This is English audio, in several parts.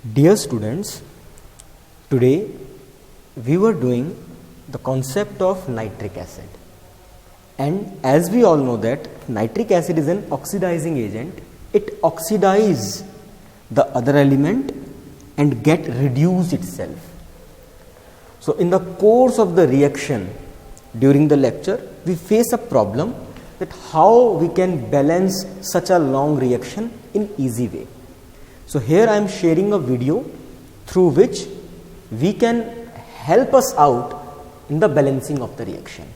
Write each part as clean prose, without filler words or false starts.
Dear students, today we were doing the concept of nitric acid, and as we all know that nitric acid is an oxidizing agent. It oxidizes the other element and get reduced itself. So in the course of the reaction during the lecture, we face a problem that how we can balance such a long reaction in easy way. So here I am sharing a video through which we can help us out in the balancing of the reaction.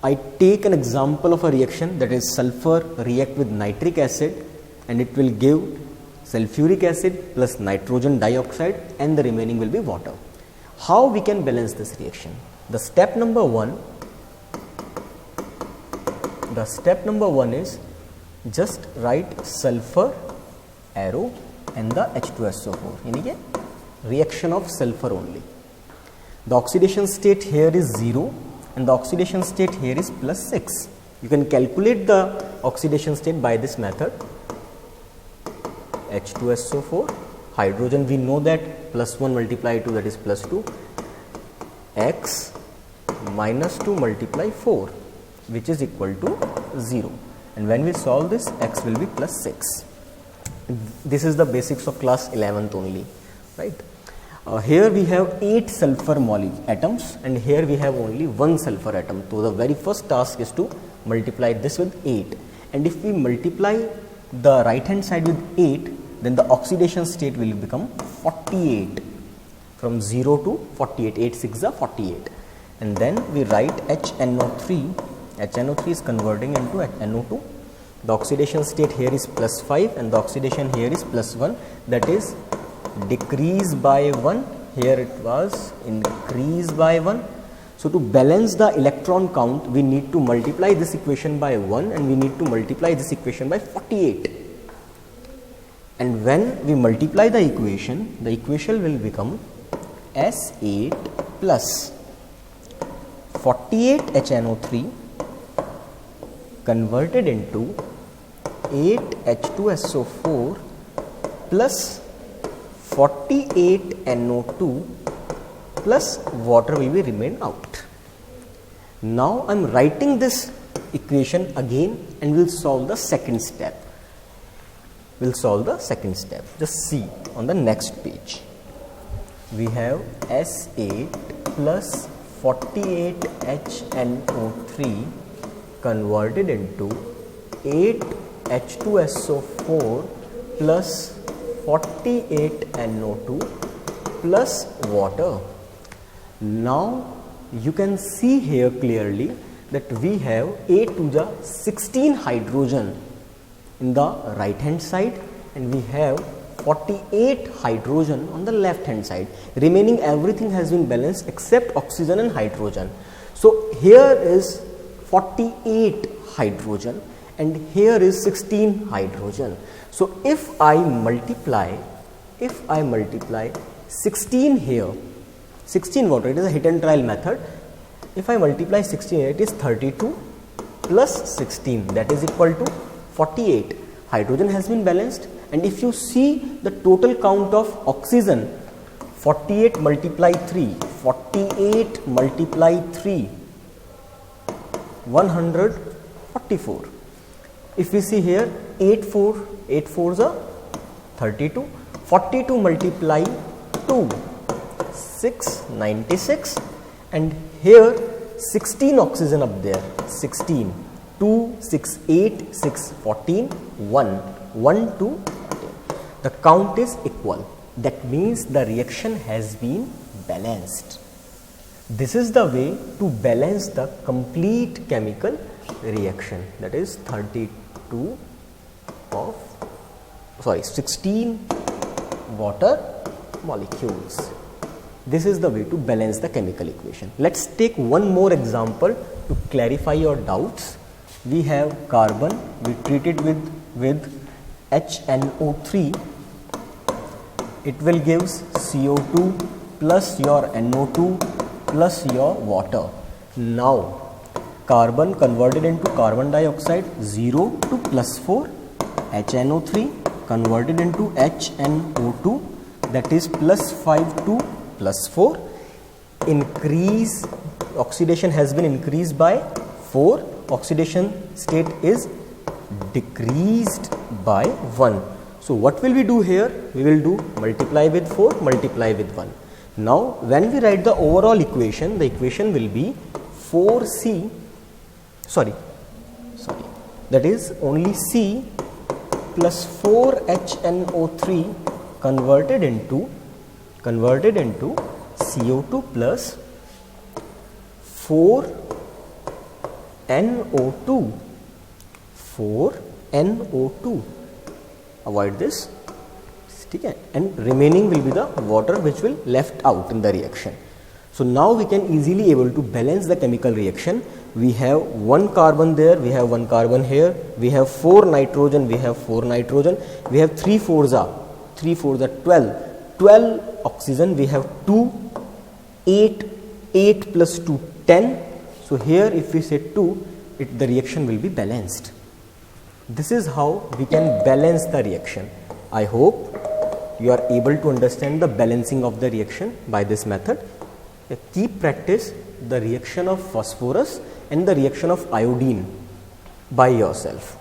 I take an example of a reaction, that is sulfur react with nitric acid, and it will give sulfuric acid plus nitrogen dioxide, and the remaining will be water. How we can balance this reaction? The step number one is just write sulfur arrow and the H2SO4, यानी कि reaction of sulfur only. The oxidation state here is 0 and the oxidation state here is plus 6. You can calculate the oxidation state by this method. H2SO4, hydrogen we know that plus 1 multiplied 2, that is plus 2, X minus 2 multiply 4, which is equal to 0, and when we solve this, X will be plus 6. This is the basics of class 11th only, right? Here we have 8 sulfur atoms, and here we have only 1 sulfur atom. So the very first task is to multiply this with 8, and if we multiply the right hand side with 8, then the oxidation state will become 48, from 0 to 48, 8 6 are 48, and then we write HNO3. HNO3 is converting into NO2. The oxidation state here is plus 5 and the oxidation here is plus 1, that is decrease by 1, here it was increase by 1. So to balance the electron count, we need to multiply this equation by 1 and we need to multiply this equation by 48. And when we multiply the equation will become S8 plus 48 HNO3 converted into 8 H2SO4 plus 48 NO2 plus water will be remain out. Now I am writing this equation again and we will solve the second step. Just see on the next page. We have S8 plus 48 HNO3 converted into 8 H2SO4 plus 48 NO2 plus water. Now you can see here clearly that we have 8 to the 16 hydrogen in the right hand side and we have 48 hydrogen on the left hand side. Remaining everything has been balanced except oxygen and hydrogen. So here is 48 hydrogen and here is 16 hydrogen. So if I multiply 16 here, 16 water, it is a hit and trial method. If I multiply 16 here, it is 32 plus 16, that is equal to 48. Hydrogen has been balanced, and if you see the total count of oxygen, 48 multiply 3, 144. If we see here 8 4s are 32, 42 multiply 2, 696, and here 16 oxygen up there, 16, 2, 6, 8, 6, 14, 1, 1, 2, 14. The count is equal. That means the reaction has been balanced. This is the way to balance the complete chemical reaction, that is 16 water molecules. This is the way to balance the chemical equation. Let's take one more example to clarify your doubts. We have carbon, we treat it with HNO3. It will give CO2 plus your NO2 plus your water. Now carbon converted into carbon dioxide, 0 to plus 4, HNO3 converted into HNO2, that is plus 5 to plus 4. Increase, oxidation has been increased by 4. Oxidation state is decreased by 1. So what will we do here? We will do multiply with 4, multiply with 1. Now when we write the overall equation, the equation will be 4C, that is only C plus 4HNO3 converted into CO2 plus 4NO2. Avoid this, and remaining will be the water which will left out in the reaction. So now we can easily able to balance the chemical reaction. We have one carbon there, we have one carbon here, we have 4 nitrogen, we have 4 nitrogen, we have 3 4s are 12 oxygen, we have 2, 8 plus 2 10. So here if we say 2, the reaction will be balanced. This is how we can balance the reaction. I hope you are able to understand the balancing of the reaction by this method. Keep practice the reaction of phosphorus and the reaction of iodine by yourself.